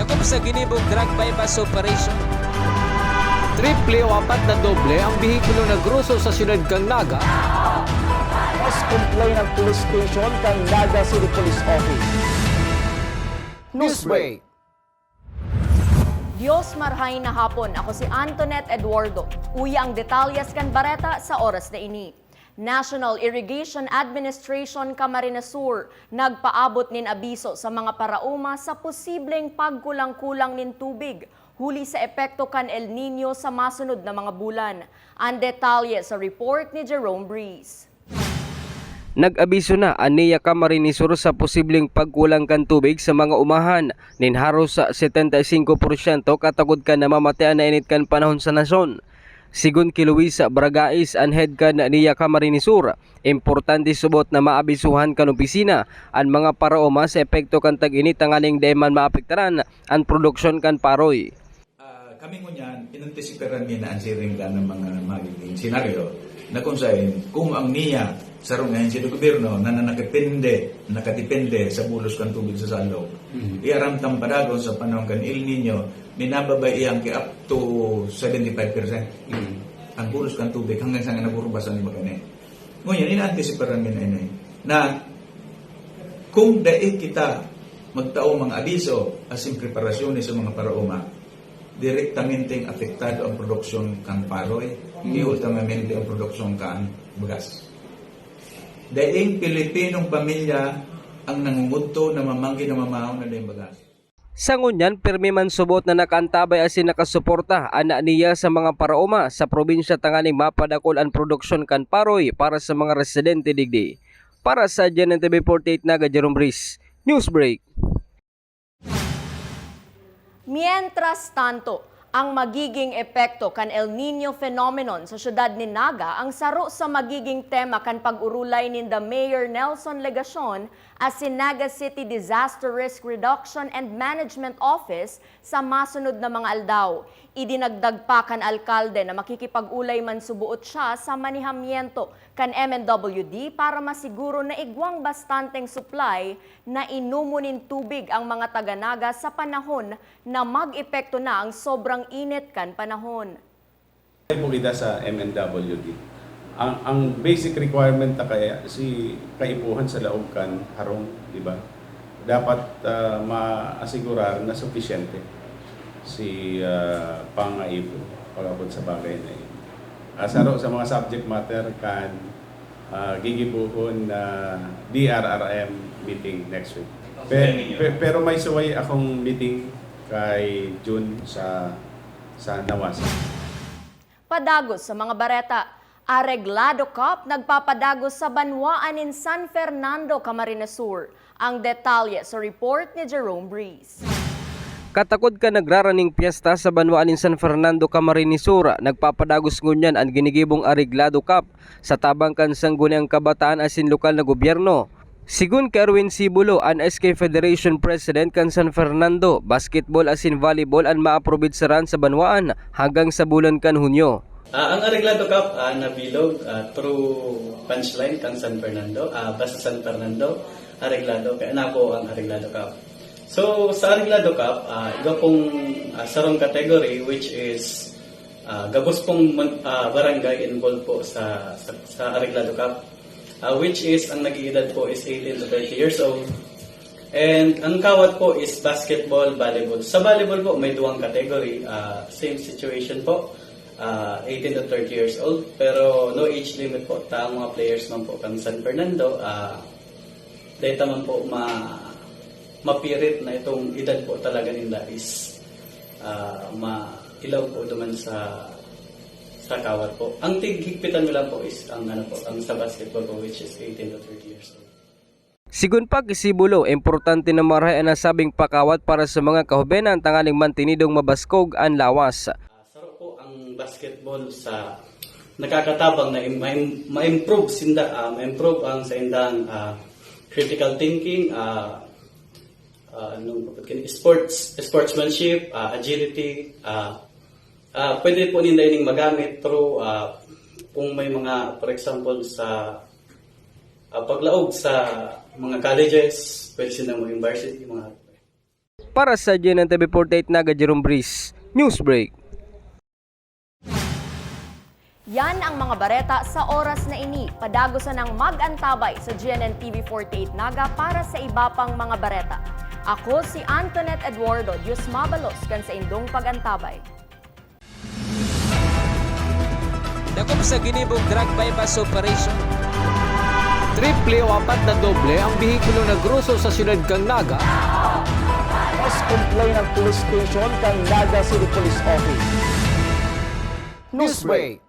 Sakop sa ginibong drug bypass operation. Triple o apat na doble ang bihikulo na gruso sa siyudad kang Naga. Mas complain ng police station kang Naga City Police Office. Newsbreak. Diyos marhay na hapon. Ako si Antoinette Eduardo. Uya ang detalyes kan bareta sa oras na ini. National Irrigation Administration Camarines Sur nagpaabot nin abiso sa mga parauma sa posibleng pagkulang-kulang nin tubig huli sa epekto kan El Nino sa masunod na mga bulan. Ang detalye sa report ni Jerome Breeze. Nag-abiso na aniya Camarines Sur sa posibleng pagkulang kan tubig sa mga umahan. Ninharos sa 75% katagod ka na mamatayan na init kan panahon sa nasyon. Sigun kay Luisa Bragais ang head kan niya Camarines Sur, importante subot na maabisuhan kan opisina ang mga paraoma sa epekto kan tag-init ang aling deman maapektaran ang produksyon kan paroy. Kami ngunyan, inantisiparan niya na ang siringgan ng mga magiging senaryo na kung saan kung ang niya sa rungahin sa gobyerno na nakadepende sa bulos kan tubig sa salog. Iaramtang padagon sa panahon kan El Nino, minababayang ki up to 75%. Ang bulos kan tubig hanggang sa nga naburubasan ni Bagane. Ngunyan, inantisiparan niya na kung dai kita magtao mga abiso as in preparasyon sa mga paraoma, direktamente apektado ang produksyon kan paroy, ultimamente ang produksyon kan bugas. Daing Pilipinong pamilya ang nangungudto na mamanggi na mamahaw na daing bagas. Sa ngunyan, pirmi man subot na nakantabay asin nakasuporta ana niya sa mga paraoma sa probinsya tanganing mapadakol ang produksyon kan paroy para sa mga residente digdi. Para sa Gen TV 48 Naga, Jerome Breeze, Newsbreak. Mientras tanto, ang magiging epekto kan El Nino phenomenon sa syudad ni Naga ang saro sa magiging tema kan pag-urulay ni the Mayor Nelson Legacion as si Naga City Disaster Risk Reduction and Management Office sa masunod na mga aldaw. Idinagdag pa kan alkalde na makikipag-ulay man subuot siya sa manihamiento kan MNWD para masiguro na igwang bastanteng supply na inumunin tubig ang mga taga-Naga sa panahon na mag-epekto na ang sobrang init kan panahon. Po kita sa MNWD. Ang basic requirement na kaya si kaipuhan sa laog kan harong, di ba? Dapat maasigurar na sufficiente si pangaipo pagabot sa bagay na yun. Saro sa mga subject matter kan gigibuhon na DRRM meeting next week. Pero may suway akong meeting kay June sa Nawas. Padagos sa mga bareta. Arreglado Cup nagpapadagos sa banwaan in San Fernando, Camarines Sur. Ang detalye sa report ni Jerome Breeze. Katakod ka nagraraning piyesta sa banwaan in San Fernando, Camarines Sur, nagpapadagos ngunyan ang ginigibong Arreglado Cup sa tabang kan sangguniang kabataan asin lokal na gobyerno. Sigun kay Erwin Sibulo, ang SK Federation President kan San Fernando, basketball asin volleyball ang maaprobitsaran sa banwaan hanggang sa bulan kan Hunyo. Ang Arreglado Cup nabilog through punchline kang San Fernando, basta San Fernando, Arreglado, kaya na po ang Arreglado Cup. So sa Arreglado Cup, iba pong sarong category which is gabos pong barangay involved po sa Arreglado Cup, which is ang nag-iedad po is 18 to 30 years old. And ang kawat po is basketball, volleyball. Sa volleyball po may duwang category, same situation po. 18 to 30 years old, pero no age limit po. Taang mga players man po kang San Fernando, data man po mapirit na itong edad po talaga nila is mailaw po duman sa kawat po. Ang tigigpitan nila po is ang sa basketball po, which is 18 to 30 years old. Sigun pa Sibulo, importante na marahay ang nasabing pakawat para sa mga kahubenan tangaling mantinidong mabaskog ang lawas. Basketball sa nakakatabang na ma-improve ma-improve ang sa indang critical thinking, sportsmanship, agility, pwede po nila ining magamit through kung may mga, for example, sa paglaog sa mga colleges, pwede sila maging varsity, mga Para sa GNN TV48 Naga Jerome Breeze, Newsbreak. Yan ang mga bareta sa oras na ini. Padagosan ng mag-antabay sa GNN TV48 Naga para sa iba pang mga bareta. Ako si Antoinette Eduardo Dios Mabalos kan sa indong pag-antabay. Dakop sa ginibog drug bypass operation. Triple o apat na doble ang bihikulo na gruso sa siyudad kang Naga. Mas complain ng police station kang Naga City Police Office. Newsbreak.